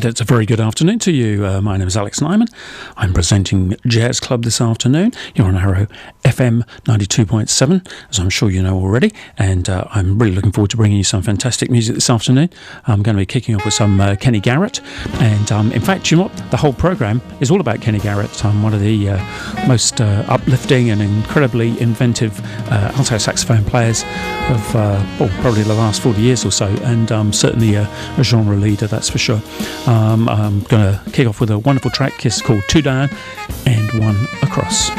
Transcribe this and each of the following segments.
it's a very good afternoon to you. My name is Alex Nyman. I'm presenting Jazz Club this afternoon. You're on Arrow FM 92.7, as I'm sure you know already. And I'm really looking forward to bringing you some fantastic music this afternoon. I'm going to be kicking off with some Kenny Garrett. And in fact, you know what? The whole program is all about Kenny Garrett. One of the most uplifting and incredibly inventive alto saxophone players of probably the last 40 years or so. And certainly a genre leader, that's for sure. I'm going to kick off with a wonderful track called Two Down and One Across.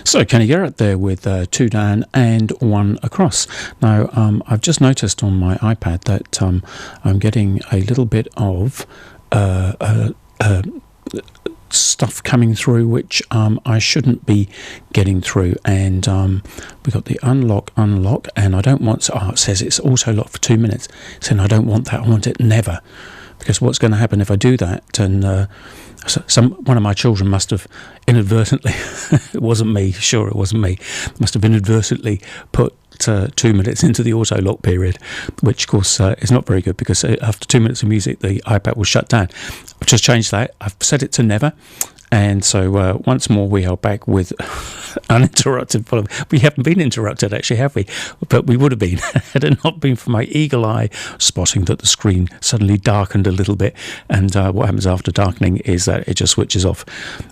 So Kenny Garrett there with two down and one across. Now I've just noticed on my iPad that I'm getting a little bit of stuff coming through which I shouldn't be getting through, and we got the unlock, and I don't want it says it's auto lock for 2 minutes, saying I don't want that, I want it never, because what's going to happen if I do that, and one of my children must have inadvertently it wasn't me, must have inadvertently put 2 minutes into the auto lock period, which of course is not very good, because after 2 minutes of music the iPad will shut down. I've just changed that, I've set it to never, and so once more we are back with uninterrupted. We haven't been interrupted actually, have we? But we would have been had it not been for my eagle eye spotting that the screen suddenly darkened a little bit, and what happens after darkening is that it just switches off,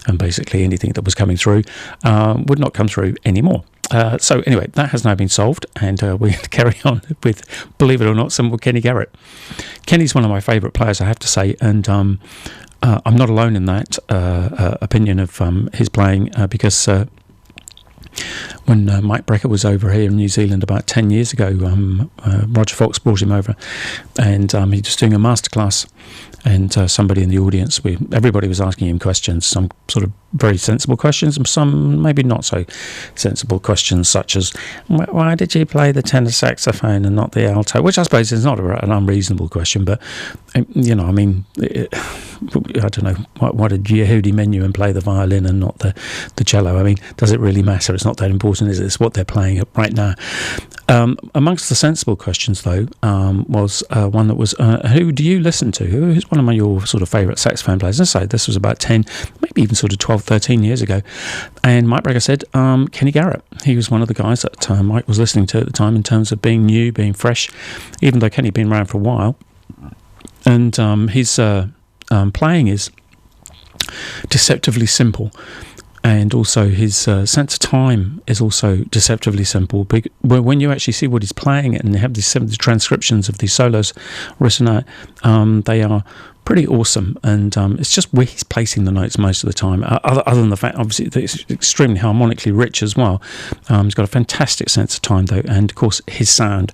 and basically anything that was coming through would not come through anymore. So anyway, that has now been solved, and we're going to carry on with, believe it or not, some more Kenny Garrett. Kenny's one of my favourite players, I have to say, and I'm not alone in that opinion of his playing, because when Mike Brecker was over here in New Zealand about 10 years ago, Roger Fox brought him over, and he was doing a masterclass, and somebody in the audience, everybody was asking him questions, some sort of very sensible questions, and some maybe not so sensible questions, such as, why did you play the tenor saxophone and not the alto? Which I suppose is not an unreasonable question, but I mean, I don't know, why did Yehudi Menuhin play the violin and not the cello? I mean, does it really matter? It's not that important, is it? It's what they're playing right now. Amongst the sensible questions, though, was one that was, who do you listen to? Who's one of your sort of favourite saxophone players? Let's say this was about 10, maybe even sort of 12, 13 years ago. And Mike Brecker said Kenny Garrett. He was one of the guys that Mike was listening to at the time in terms of being new, being fresh, even though Kenny'd been around for a while. And his playing is deceptively simple. And also his sense of time is also deceptively simple. When you actually see what he's playing and you have these transcriptions of these solos written out, they are pretty awesome. And it's just where he's placing the notes most of the time. Other than the fact, obviously, that it's extremely harmonically rich as well. He's got a fantastic sense of time, though. And, of course, his sound,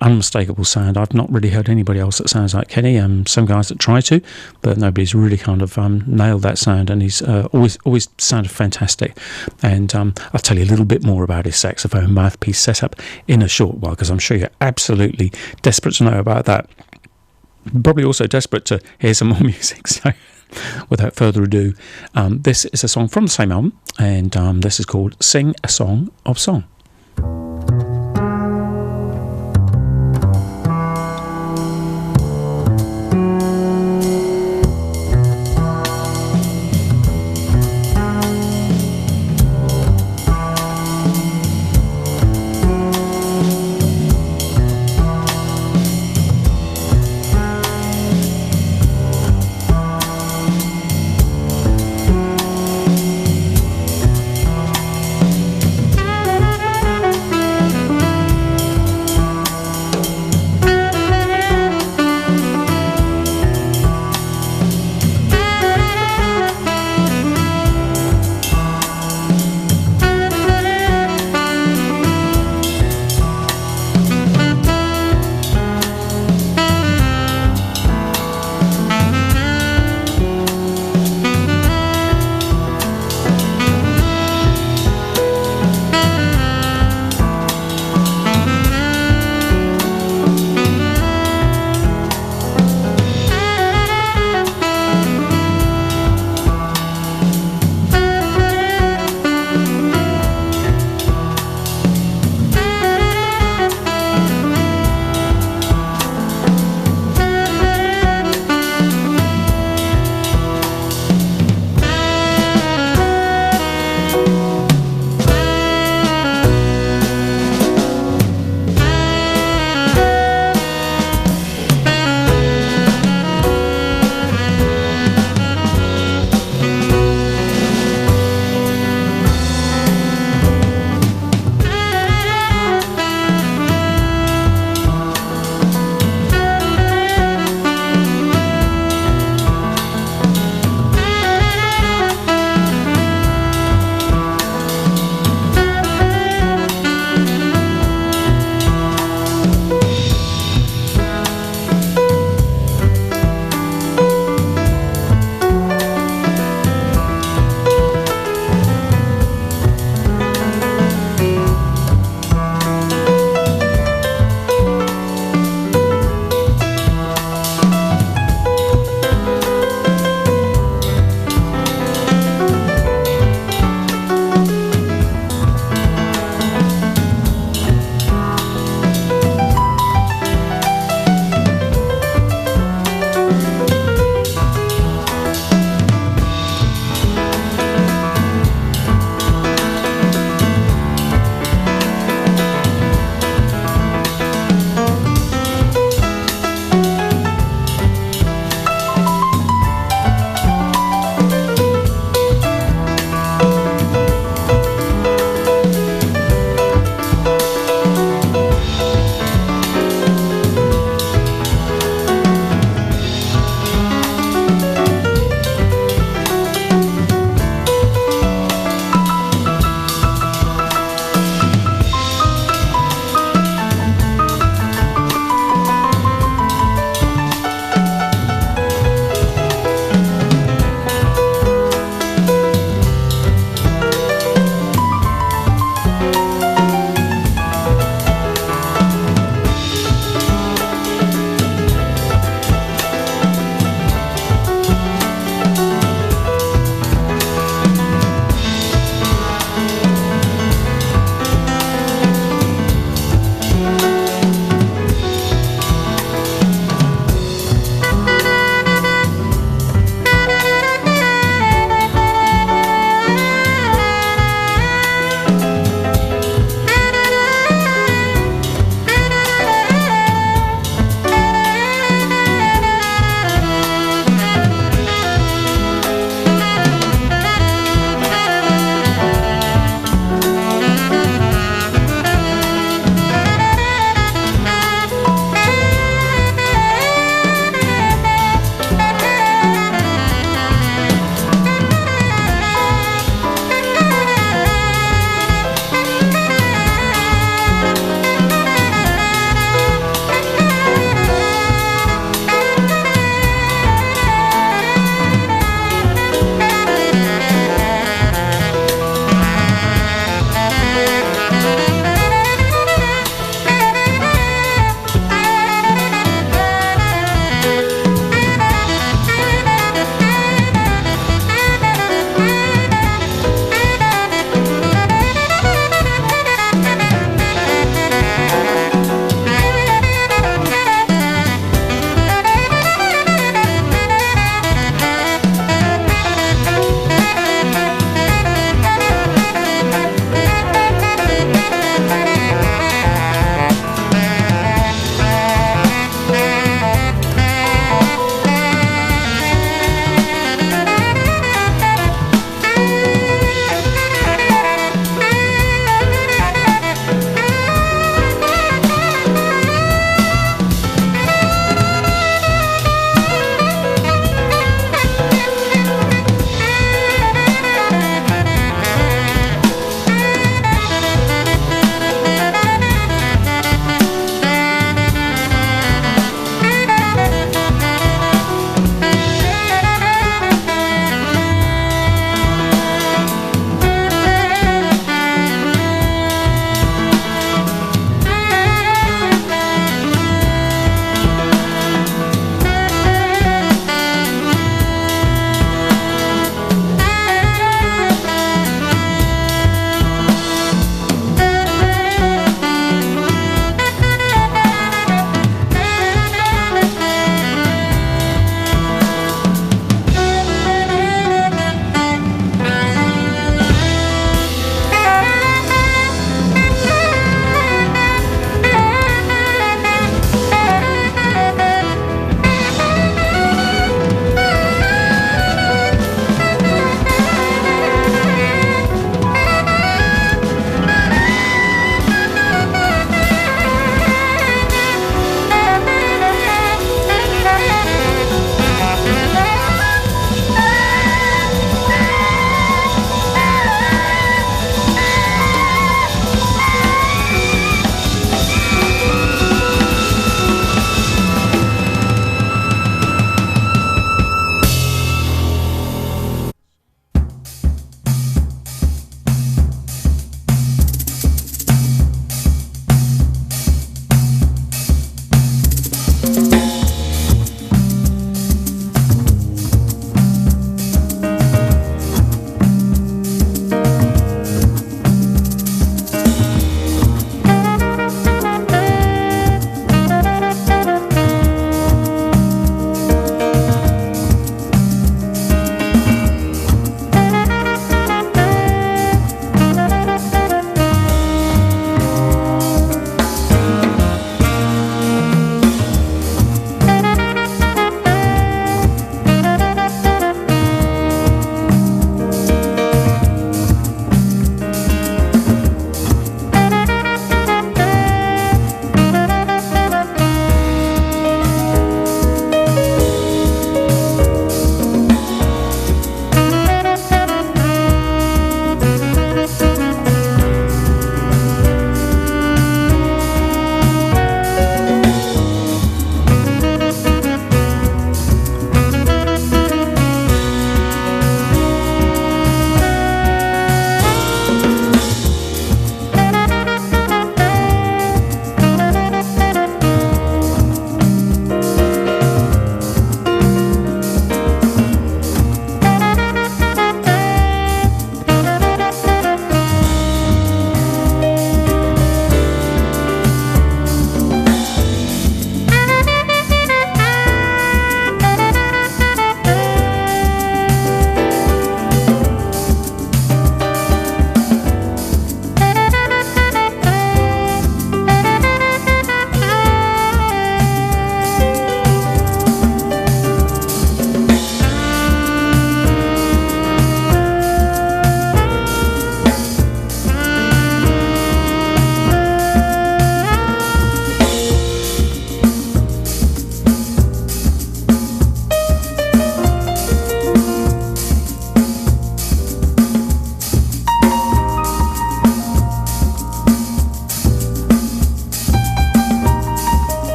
unmistakable sound. I've not really heard anybody else that sounds like Kenny. Some guys that try to, but nobody's really kind of nailed that sound, and he's always sounded fantastic. And I'll tell you a little bit more about his saxophone mouthpiece setup in a short while, because I'm sure you're absolutely desperate to know about that. Probably also desperate to hear some more music. So without further ado, this is a song from the same album, and this is called Sing a Song of Song. Thank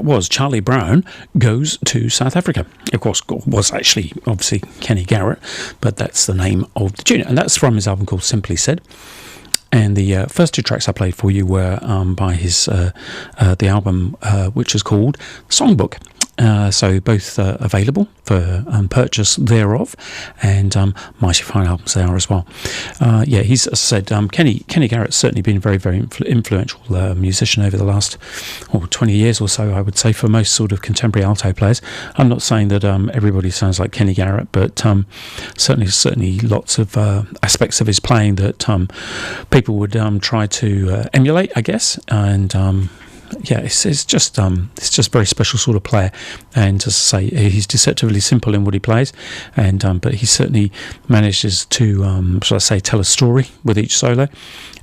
was Charlie Brown Goes to South Africa. Of course, was actually obviously Kenny Garrett, but that's the name of the tune, and that's from his album called Simply Said. And the first two tracks I played for you were by his the album which is called Songbook. So both available for purchase thereof, and mighty fine albums they are as well. He's, as I said, Kenny Garrett's certainly been a very, very influential musician over the last 20 years or so, I would say, for most sort of contemporary alto players. I'm not saying that everybody sounds like Kenny Garrett, but certainly lots of aspects of his playing that people would try to emulate, I guess, and it's just a very special sort of player, and as I say, he's deceptively simple in what he plays, and but he certainly manages to tell a story with each solo,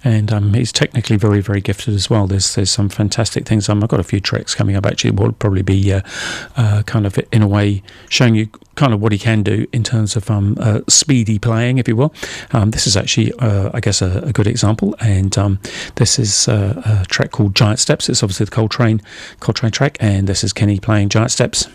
and he's technically very, very gifted as well. There's some fantastic things. I've got a few tracks coming up actually. Will probably be kind of in a way showing you kind of what he can do in terms of speedy playing, if you will. This is actually I guess a good example, and this is a track called Giant Steps. It's obviously the Coltrane track, and this is Kenny playing Giant Steps.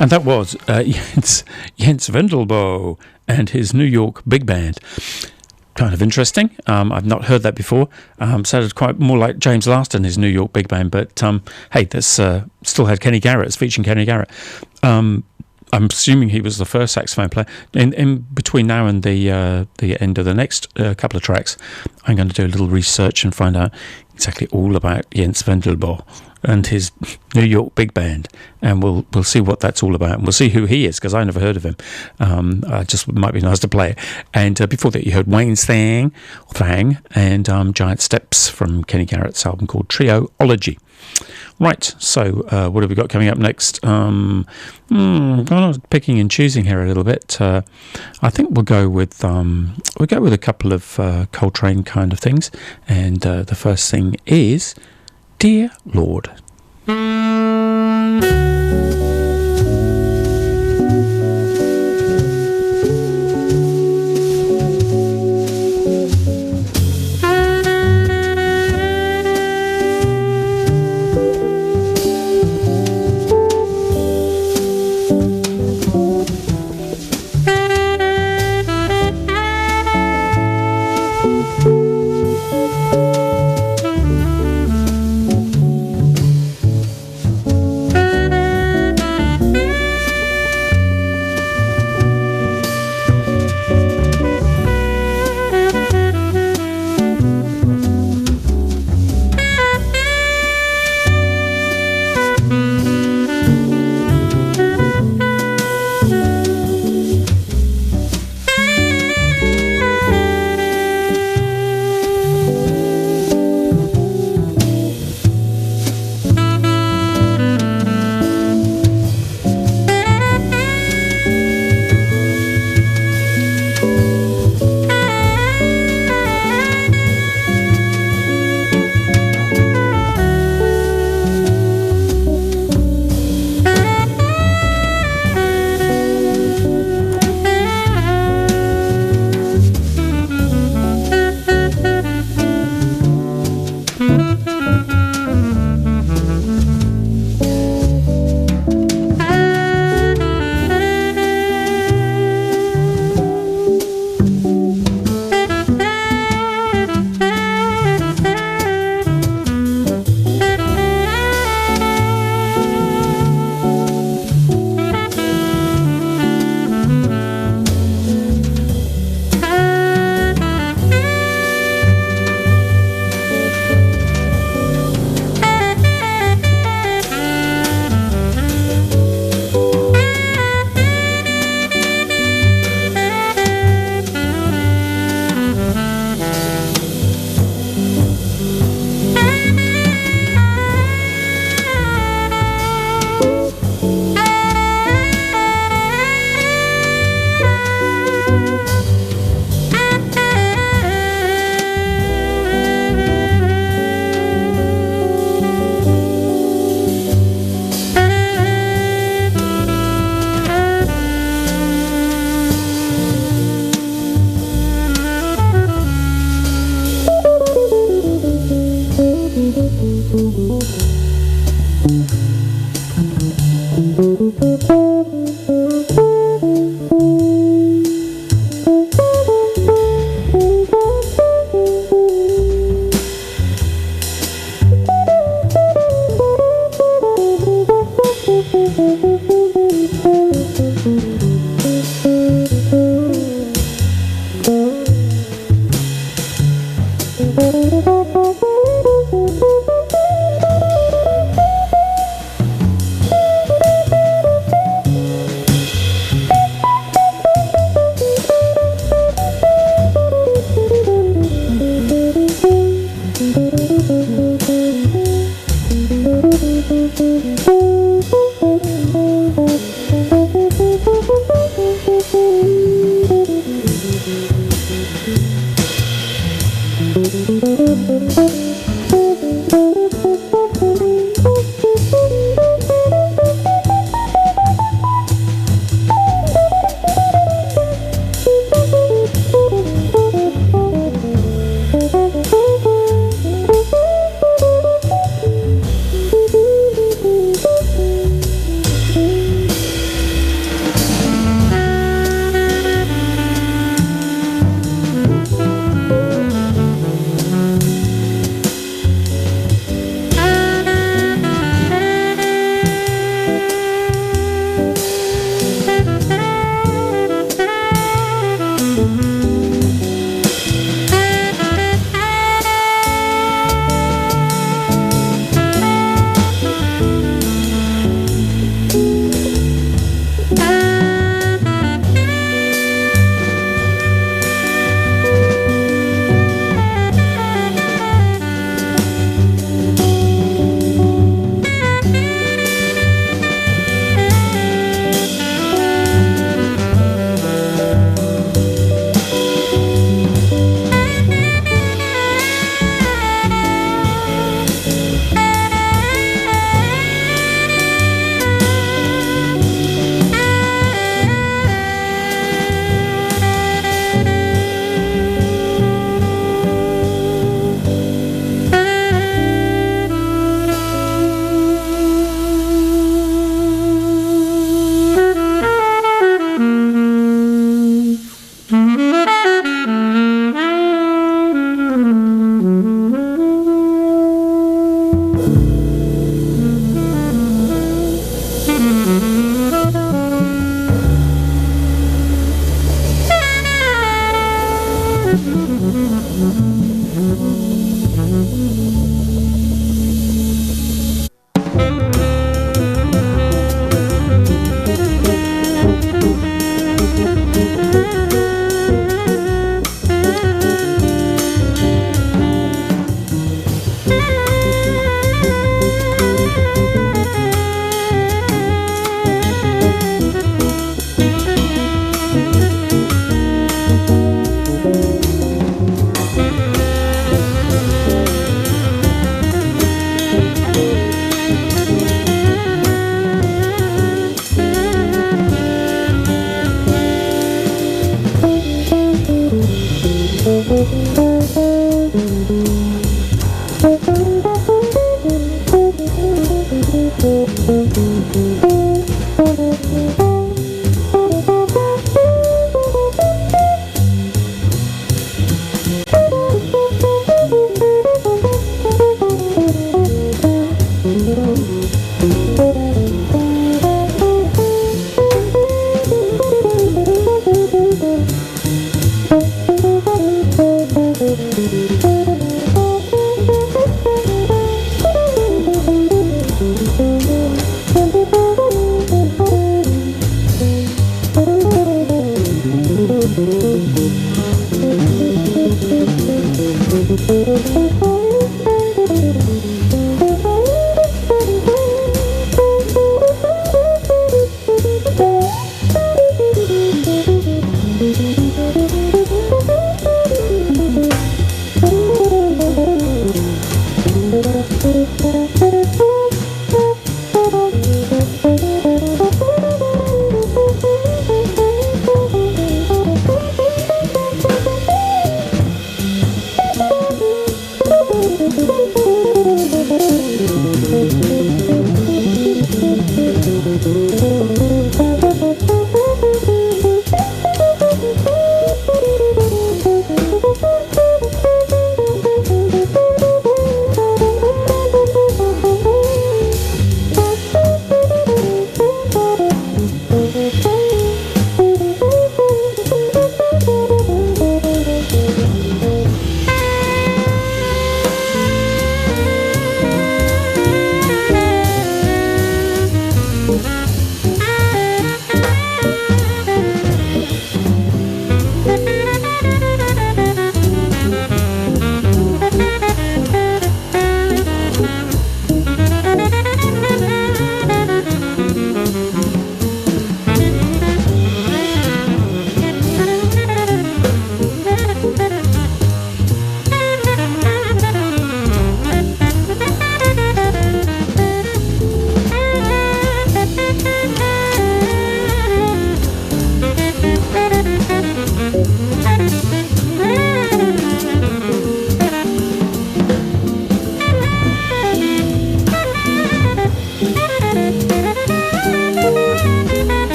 And that was Jens Vendelbo and his New York Big Band. Kind of interesting. I've not heard that before. Sounded quite more like James Last and his New York Big Band, but hey, that's still had Kenny Garrett. It's featuring Kenny Garrett. I'm assuming he was the first saxophone player. In between now and the end of the next couple of tracks, I'm going to do a little research and find out exactly all about Jens Vendelbo and his New York Big Band, and we'll see what that's all about, and we'll see who he is, because I never heard of him. Just might be nice to play it. And before that, you heard Wayne's Thang, and Giant Steps from Kenny Garrett's album called Trioology. Right, so what have we got coming up next? I'm picking and choosing here a little bit. I think we'll go with a couple of Coltrane kind of things, and the first thing is Dear Lord.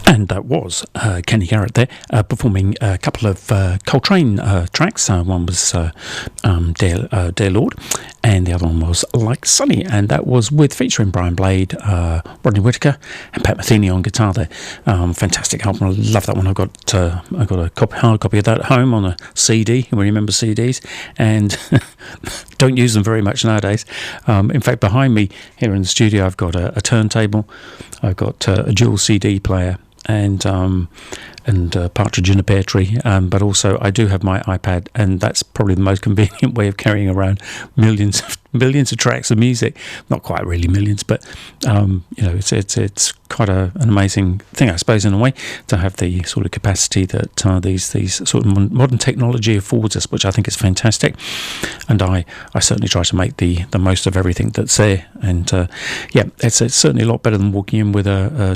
And that was Kenny Garrett there performing a couple of Coltrane tracks. One was Dear Lord, and the other one was Like Sunny, and that was featuring Brian Blade, Rodney Whittaker, and Pat Metheny on guitar there. Fantastic album. I love that one. I got a hard copy of that at home on a CD. You remember CDs, and don't use them very much nowadays. In fact, behind me here in the studio, I've got a turntable. I've got a dual CD player, and Partridge in a Pear Tree, but also I do have my iPad, and that's probably the most convenient way of carrying around millions of tracks of music. Not quite really millions, but it's quite an amazing thing, I suppose, in a way, to have the sort of capacity that these sort of modern technology affords us, which I think is fantastic. And I certainly try to make the most of everything that's there. And it's certainly a lot better than walking in with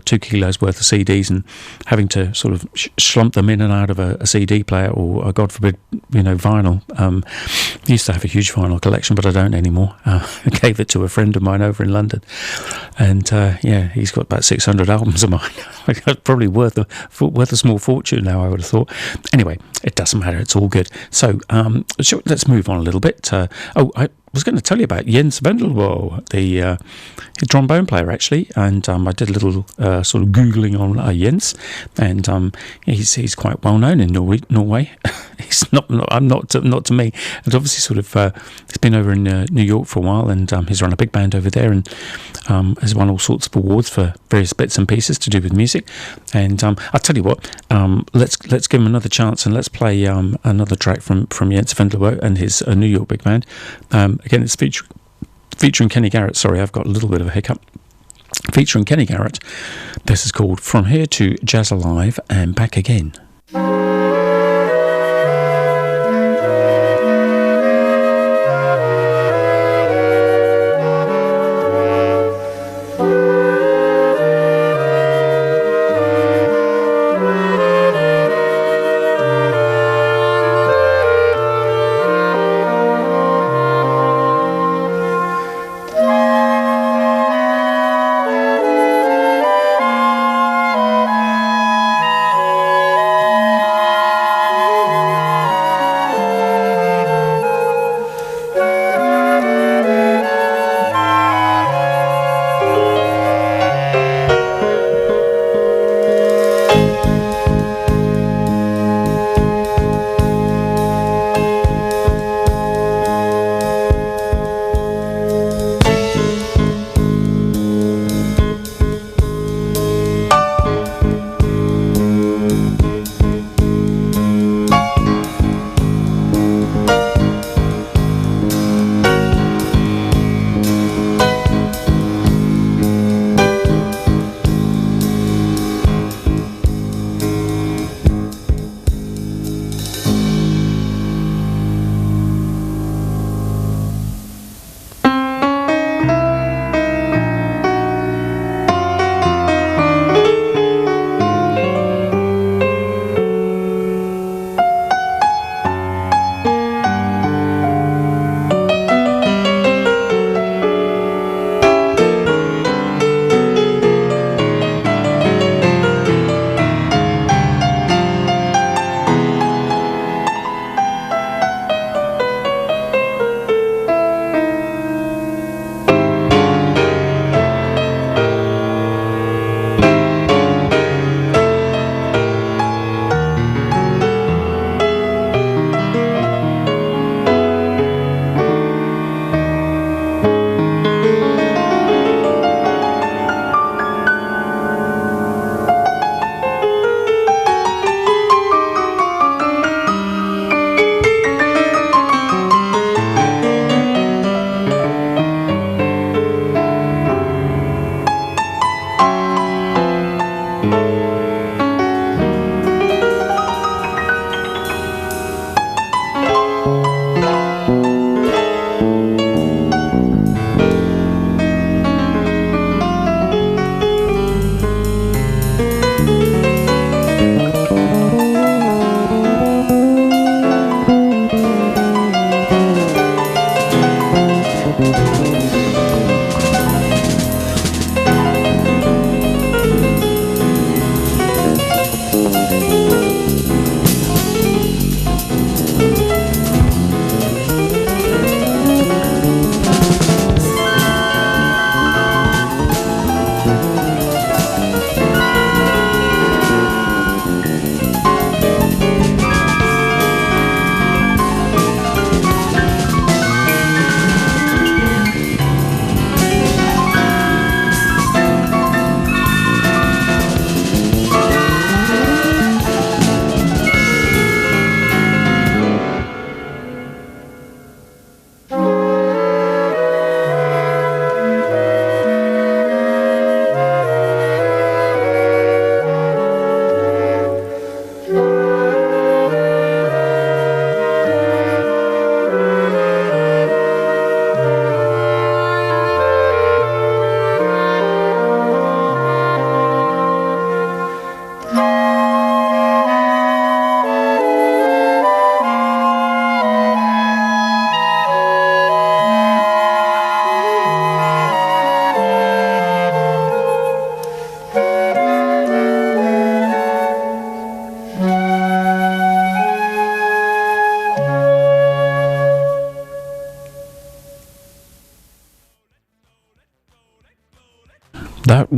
2 kilos worth of CDs and having to sort of slump them in and out of a CD player, or God forbid, vinyl. I used to have a huge vinyl collection, but I don't anymore. I gave it to a friend of mine over in London, and he's got about 600 albums of mine. Probably worth a small fortune now, I would have thought. Anyway, it doesn't matter. It's all good. So let's move on a little bit. I was going to tell you about Jens Vendelbo, the trombone player, actually, and I did a little sort of Googling on Jens, and he's quite well known in Norway. He's not to me. And obviously, sort of, he's been over in New York for a while, and he's run a big band over there, and has won all sorts of awards for various bits and pieces to do with music. And I'll tell you what, let's give him another chance, and let's play another track from Jens Vendelbo and his New York big band. Again, it's featuring Kenny Garrett. Sorry, I've got a little bit of a hiccup. Featuring Kenny Garrett. This is called From Here to Jazz Alive and Back Again.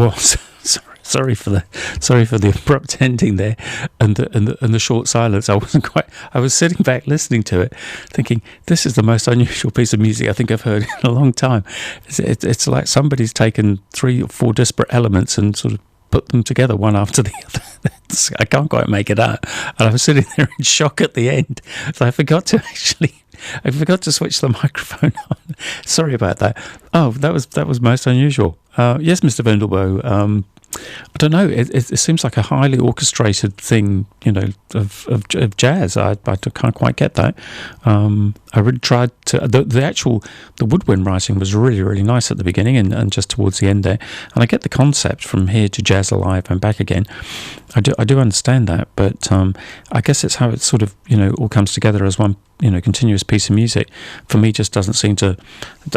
Well, sorry for the abrupt ending there, and the short silence. I was sitting back listening to it, thinking this is the most unusual piece of music I think I've heard in a long time. It's like somebody's taken 3 or 4 disparate elements and sort of put them together one after the other. I can't quite make it out, and I was sitting there in shock at the end. So I forgot to switch the microphone on. Sorry about that. Oh, that was most unusual. Yes, Mr. Vendelbo. I don't know. It seems like a highly orchestrated thing, of jazz. I can't quite get that. I really tried to. The woodwind writing was really, really nice at the beginning and just towards the end there. And I get the concept from here to Jazz Alive and back again. I do understand that, but I guess it's how it sort of all comes together as one continuous piece of music. For me, just doesn't seem to.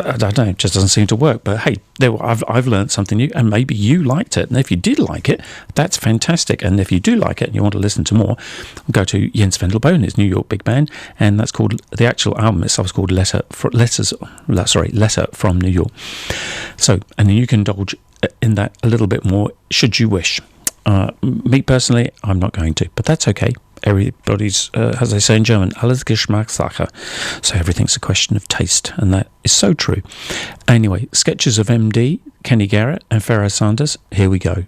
I don't know. It just doesn't seem to work. But hey, I've learned something new, and maybe you liked it. And if you did like it, that's fantastic. And if you do like it and you want to listen to more, go to Jens Vendelbo and his New York big band, and that's called the actual album itself is called Letter from New York. So, and then you can indulge in that a little bit more should you wish. Me personally, I'm not going to, but that's okay. Everybody's, as they say in German, alles Geschmackssache. So everything's a question of taste, and that is so true. Anyway, sketches of MD, Kenny Garrett, and Pharoah Sanders. Here we go.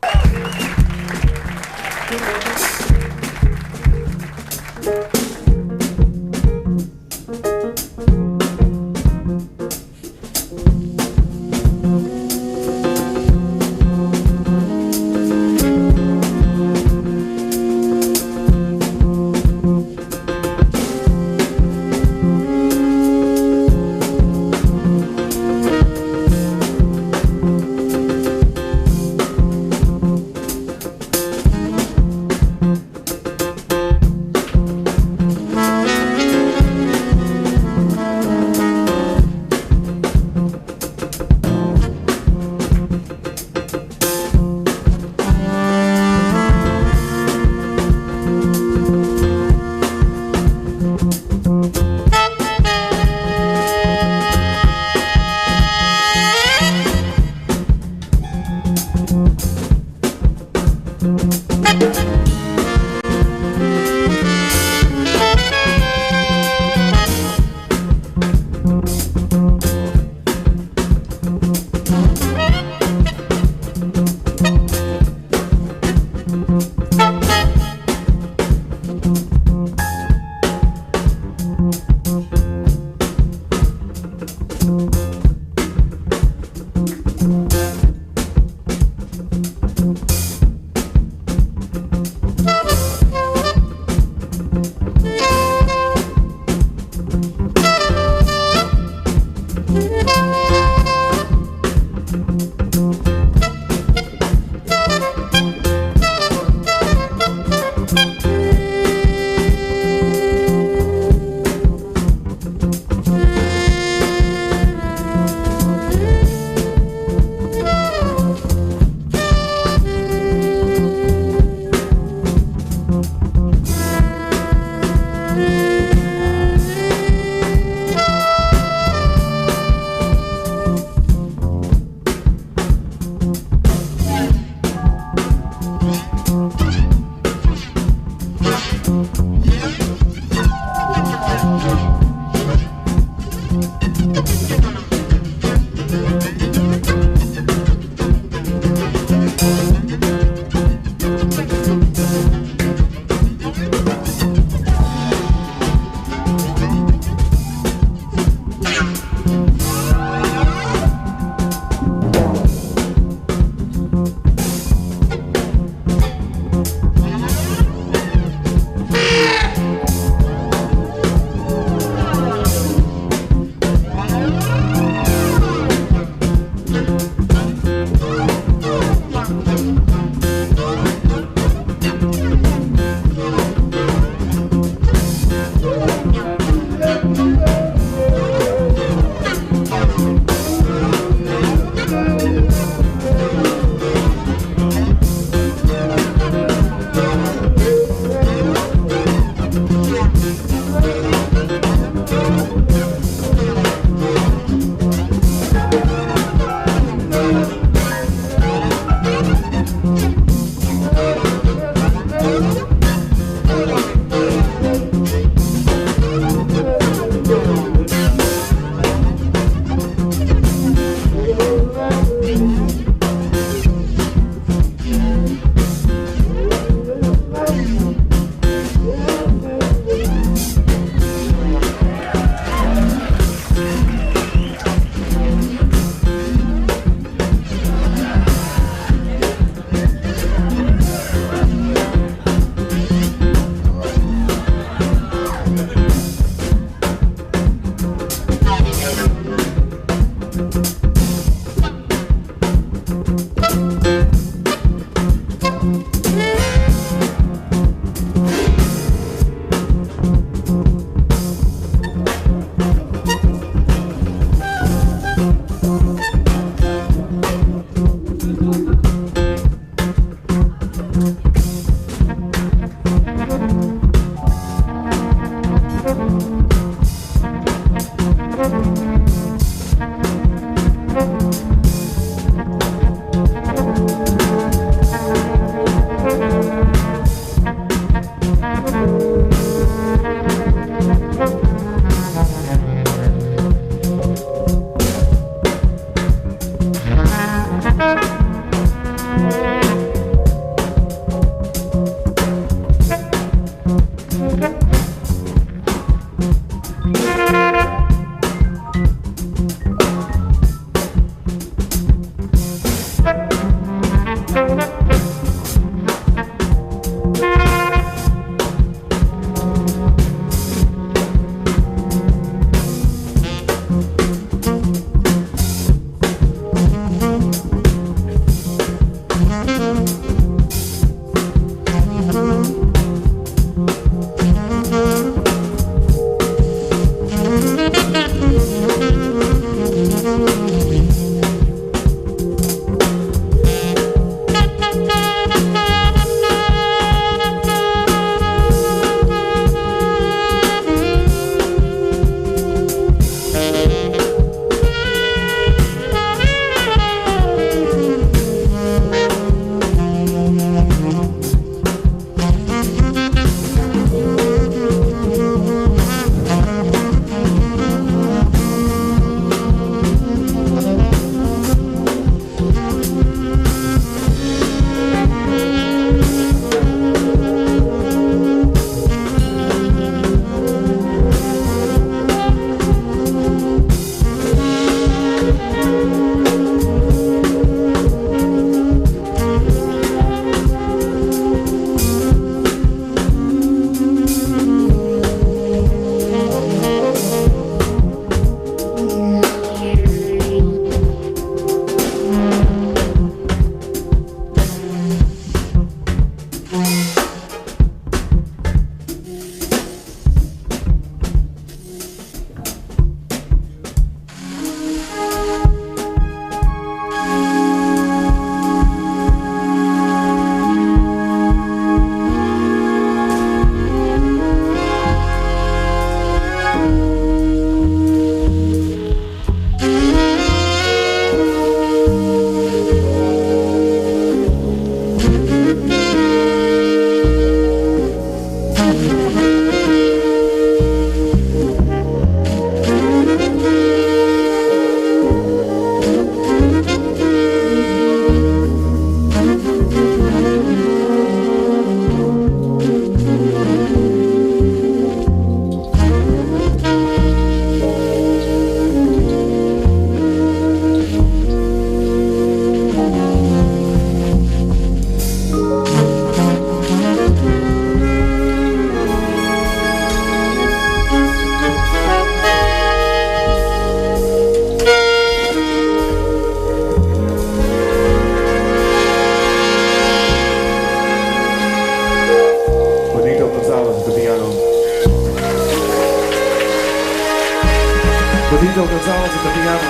Gonzalez at the piano.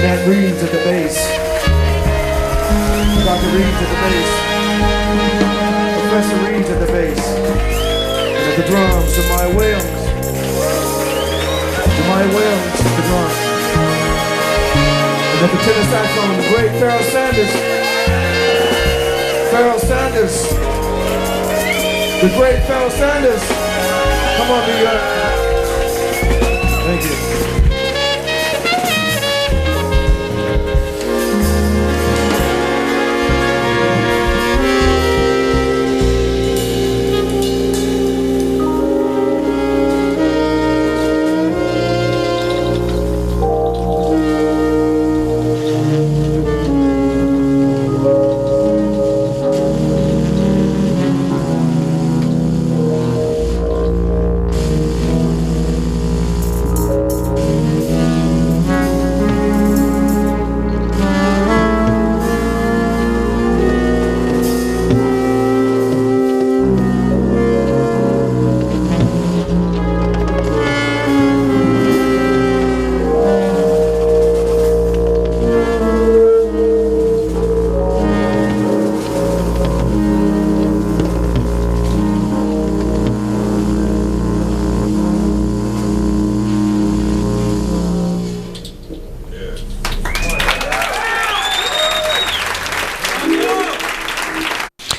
Nat Reeves at the bass. Dr. Reeves at the bass. Professor Reeves at the bass. And at the drums, Jemai Williams. Jemai Williams at the drums. And at the tenor saxophone, the great Pharoah Sanders. Pharoah Sanders. The great Pharoah Sanders. Come on, New York. Thank you.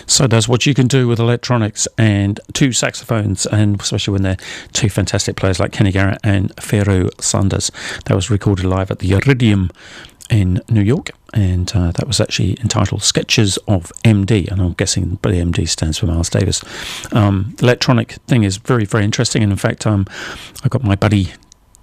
So that's what you can do with electronics and two saxophones, and especially when they're two fantastic players like Kenny Garrett and Pharoah Sanders. That was recorded live at the Iridium in New York, and that was actually entitled Sketches of MD, and I'm guessing the MD stands for Miles Davis. Electronic thing is very, very interesting, and in fact I've got my buddy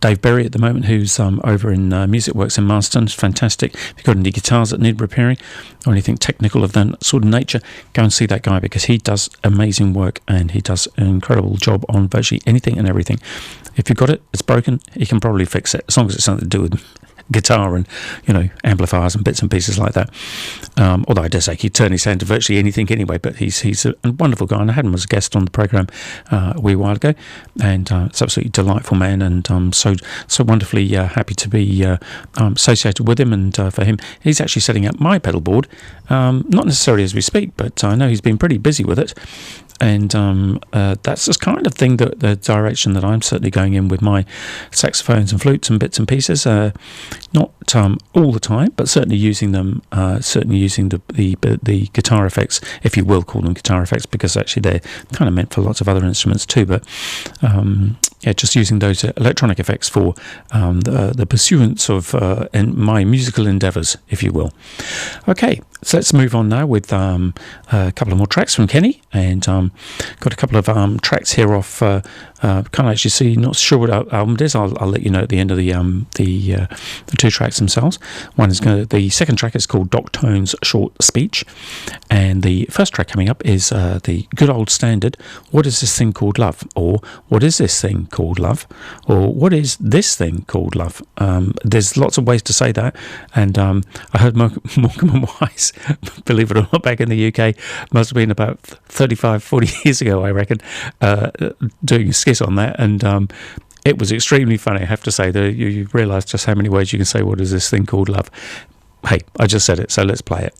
Dave Berry at the moment, who's over in Music Works in Marston. It's fantastic. If you've got any guitars that need repairing or anything technical of that sort of nature, go and see that guy, because he does amazing work and he does an incredible job on virtually anything and everything. If you've got it, it's broken, he can probably fix it, as long as it's something to do with guitar and, you know, amplifiers and bits and pieces like that. Although I dare say he'd turn his hand to virtually anything anyway, but he's a wonderful guy, and I had him as a guest on the program a wee while ago, and it's absolutely delightful man, and so wonderfully happy to be associated with him. And for him, he's actually setting up my pedal board, not necessarily as we speak, but I know he's been pretty busy with it. And that's the kind of thing, that the direction that I'm certainly going in with my saxophones and flutes and bits and pieces. Not all the time, but certainly using them. Certainly using the guitar effects, if you will call them guitar effects, because actually they're kind of meant for lots of other instruments too. But yeah, just using those electronic effects for the pursuance of my musical endeavours, if you will. Okay, so let's move on now with a couple of more tracks from Kenny, and got a couple of tracks here off. Can't actually see, not sure what album it is. I'll let you know at the end of the two tracks themselves. The second track is called Doc Tone's Short Speech, and the first track coming up is the good old standard, What Is This Thing Called Love? Or What Is This Thing Called Love? Or What Is This Thing Called Love? There's lots of ways to say that, and I heard Morecambe and Wise, believe it or not, back in the UK, must have been about 35, 40 years ago, I reckon, doing a skit on that, and it was extremely funny, I have to say. You realise just how many ways you can say, what is this thing called love? Hey, I just said it, so let's play it.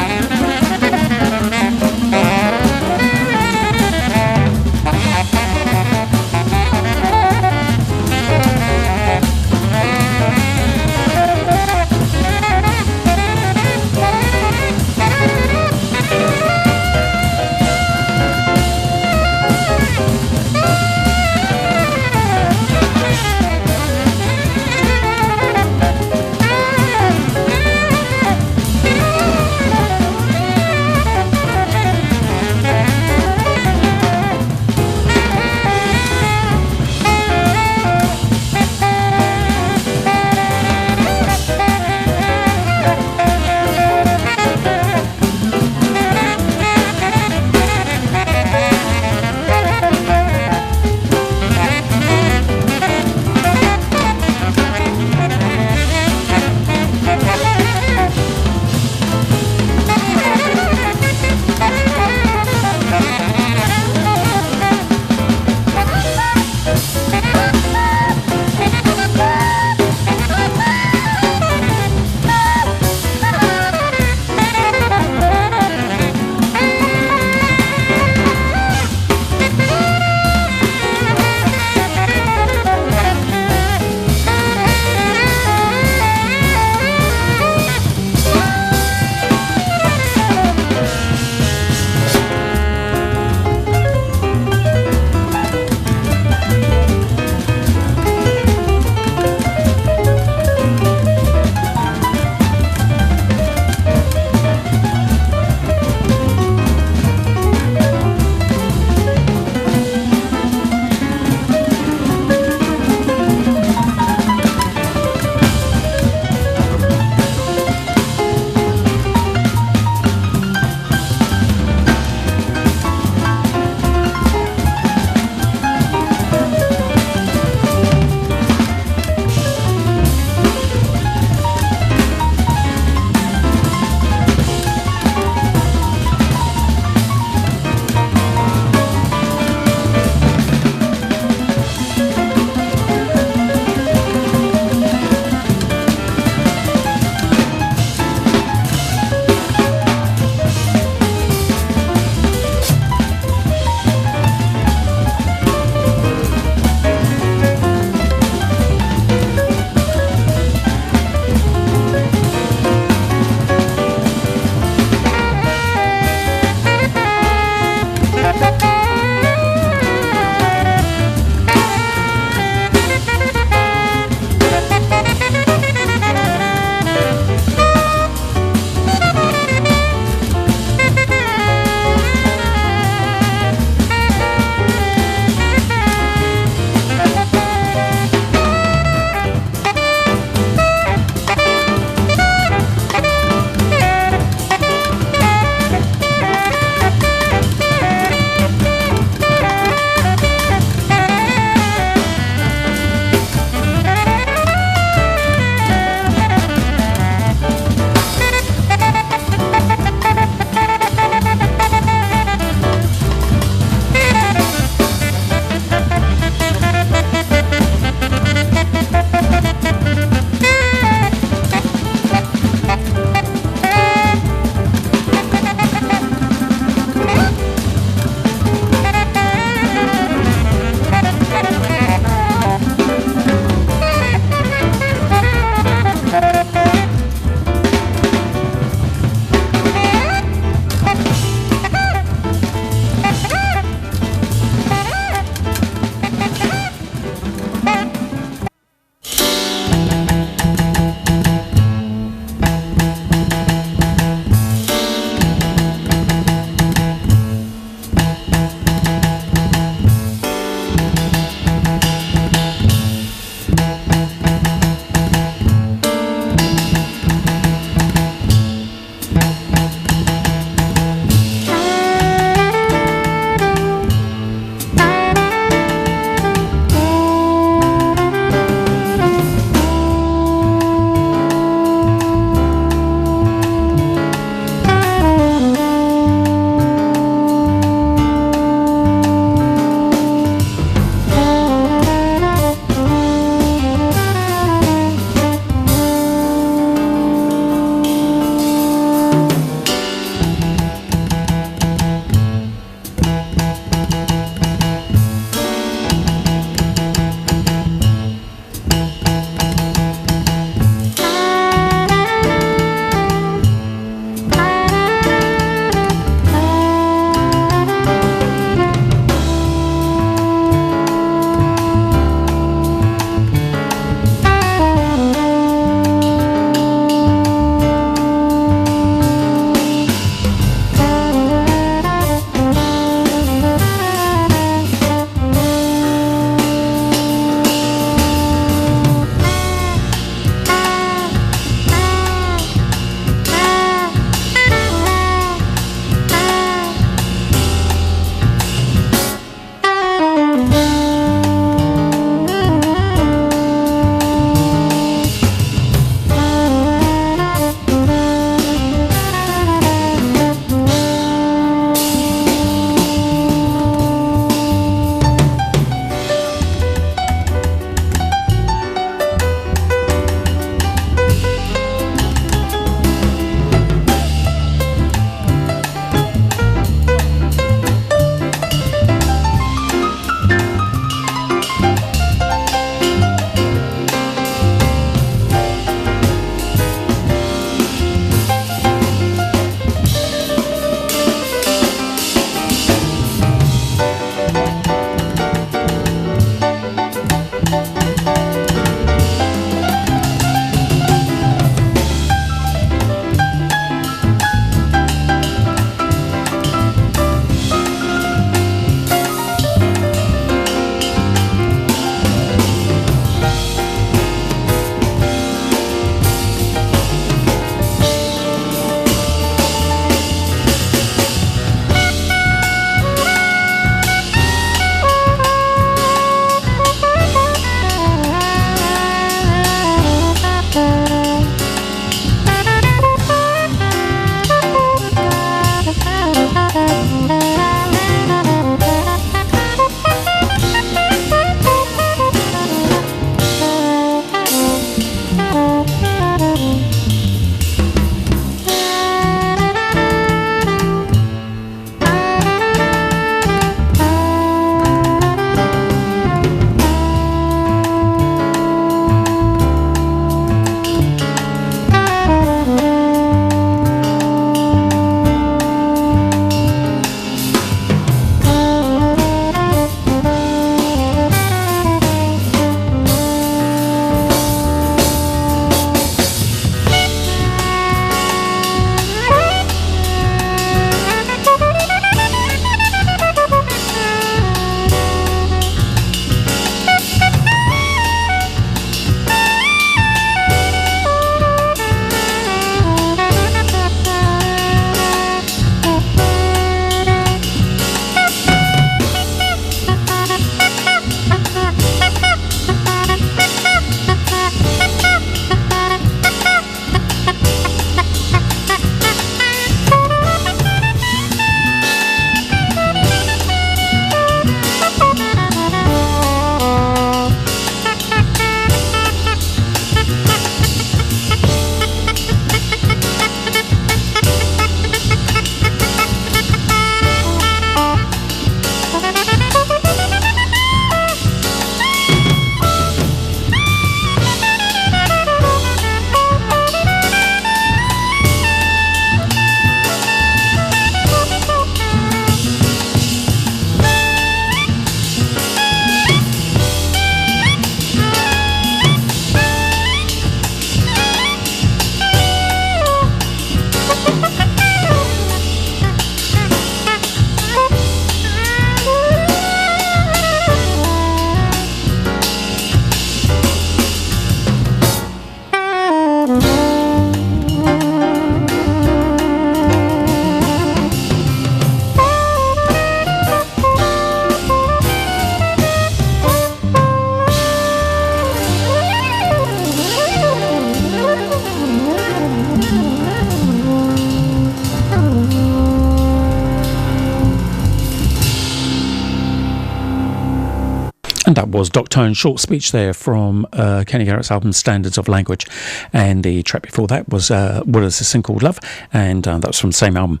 And that was Doc Tone's short speech there from Kenny Garrett's album Standards of Language. And the track before that was What Is This Thing Called Love? And that was from the same album.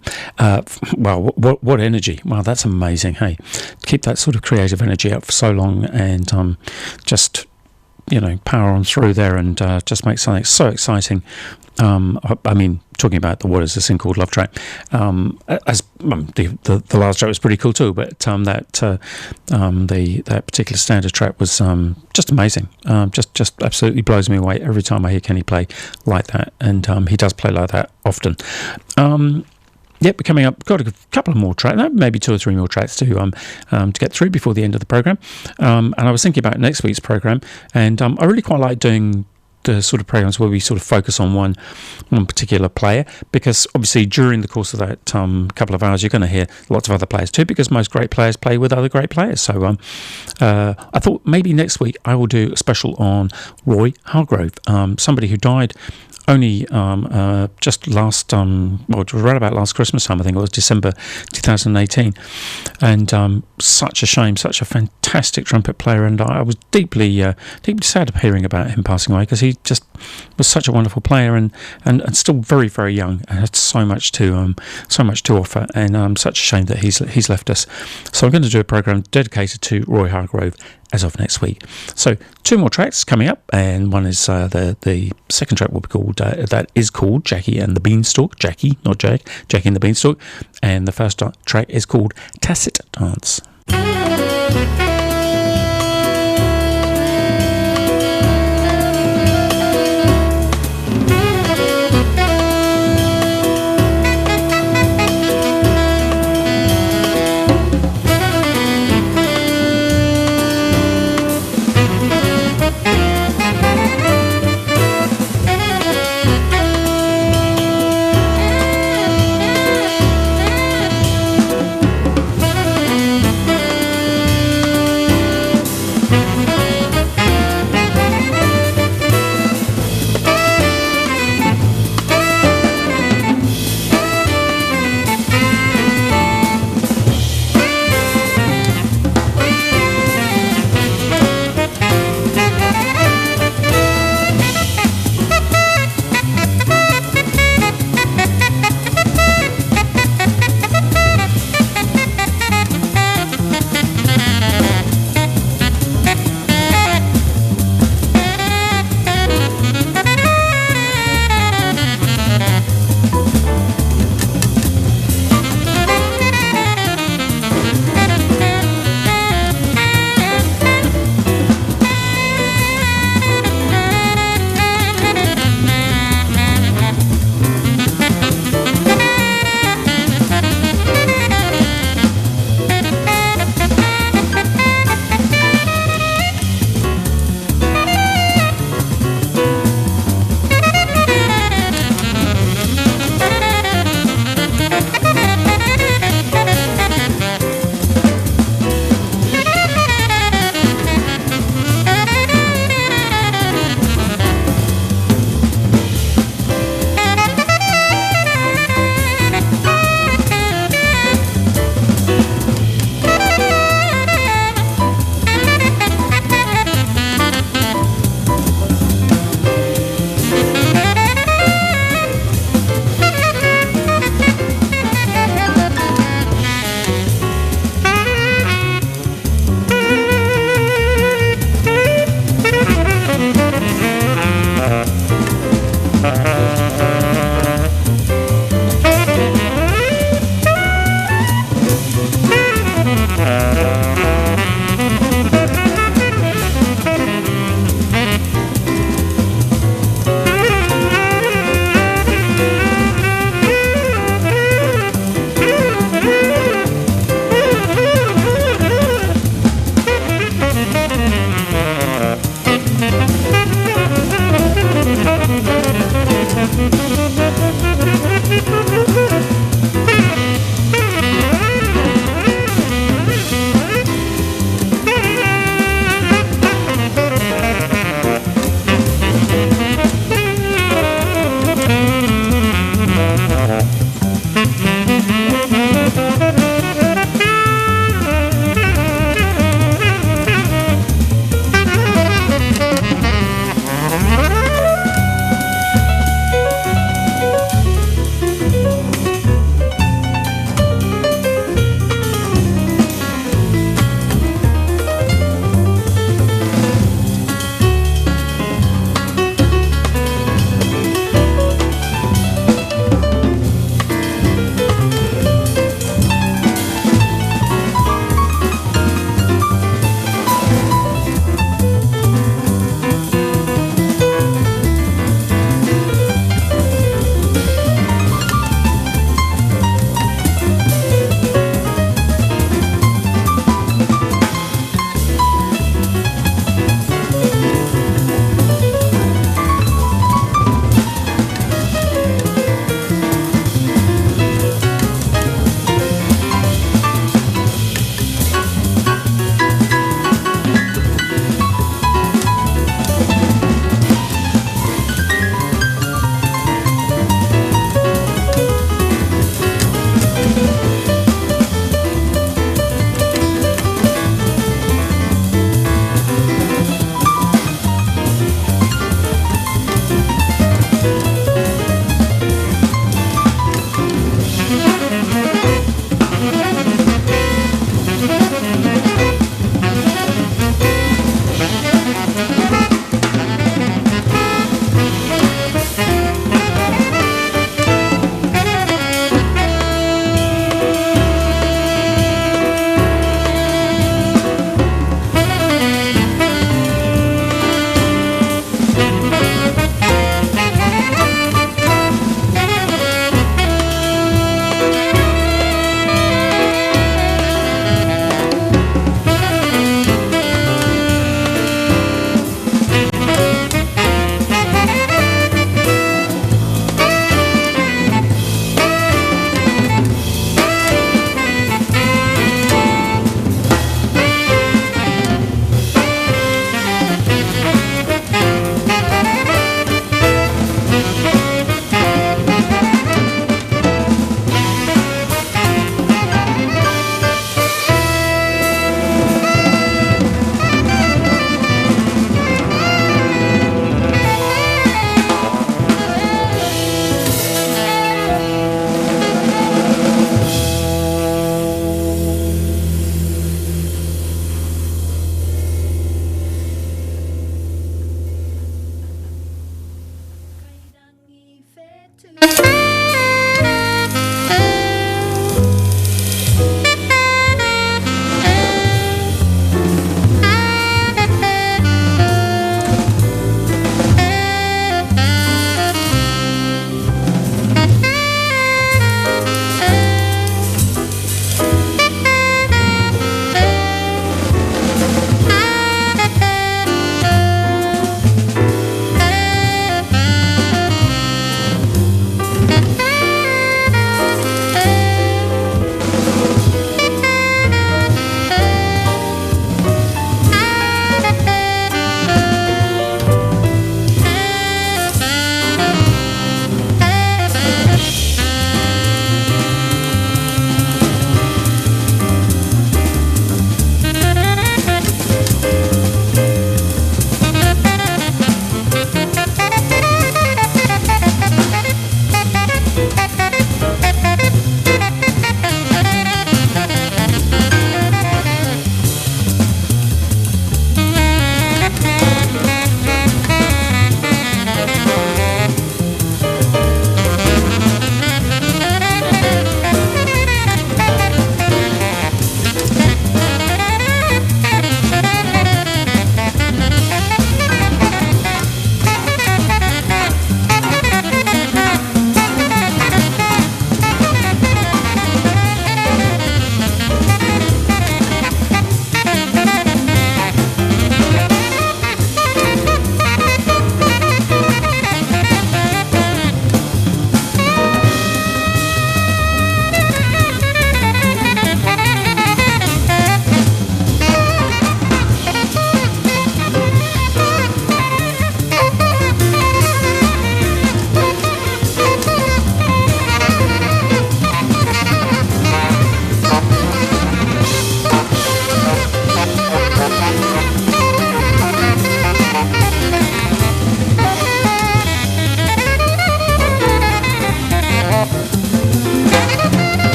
Wow, what energy. Wow, that's amazing. Hey, keep that sort of creative energy up for so long and just, power on through there and just make something so exciting. I mean, talking about the What Is This Thing Called Love track, as the last track was pretty cool too, but that particular standard track was just amazing. Just absolutely blows me away every time I hear Kenny play like that, and he does play like that often. Yep, we're coming up. Got a couple of more tracks, maybe 2 or 3 more tracks to get through before the end of the program. And I was thinking about next week's program, and I really quite like doing the sort of programs where we sort of focus on one particular player, because obviously during the course of that couple of hours you're going to hear lots of other players too, because most great players play with other great players. So I thought maybe next week I will do a special on Roy Hargrove, somebody who died only just last, it was right about last Christmas time, I think it was December 2018, and such a shame, such a fantastic trumpet player, and I was deeply sad of hearing about him passing away, because he just was such a wonderful player and still very, very young, and had so much to offer, and such a shame that he's left us. So I'm going to do a program dedicated to Roy Hargrove as of next week. So 2 more tracks coming up, and one is the second track will be called that is called Jackie and the Beanstalk. Jackie, not Jack. Jackie and the Beanstalk. And the first track is called Tacit Dance.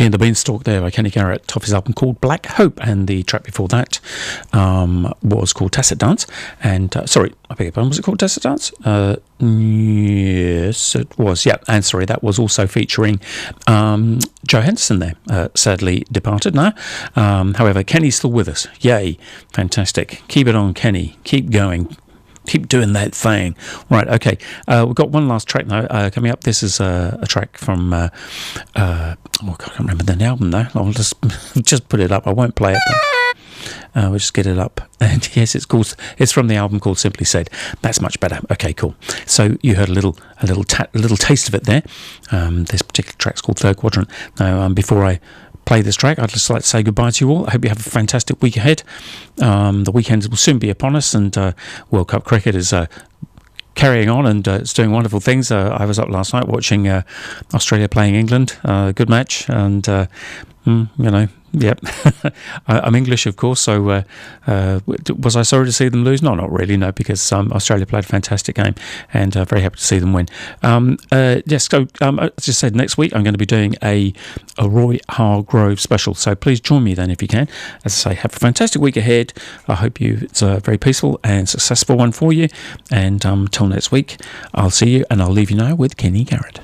Key and the Beanstalk there by Kenny Garrett off his album called Black Hope, and the track before that was called Tacit Dance. And sorry, I beg your pardon, was it called Tacit Dance? Yes, it was. Yeah, and sorry, that was also featuring Joe Henderson there, sadly departed now. However, Kenny's still with us. Yay, fantastic. Keep it on, Kenny. Keep going. Keep doing that thing. Right, okay. We've got one last track now coming up. This is a track from, I can't remember the album now. I'll just put it up. I won't play it, but we'll just get it up. And yes, it's from the album called Simply Said. That's much better. Okay, cool. So you heard a little taste of it there. This particular track's called Third Quadrant. Now, before I play this track, I'd just like to say goodbye to you all. I hope you have a fantastic week ahead. The weekends will soon be upon us, and World Cup cricket is carrying on, and it's doing wonderful things. I was up last night watching Australia playing England. Good match, and yep. I'm English, of course, so was I sorry to see them lose? No, not really, no, because Australia played a fantastic game, and very happy to see them win. Yes, so as I just said, next week I'm going to be doing a Roy Hargrove special, so please join me then if you can. As I say, have a fantastic week ahead. I hope it's a very peaceful and successful one for you, and until next week, I'll see you, and I'll leave you now with Kenny Garrett.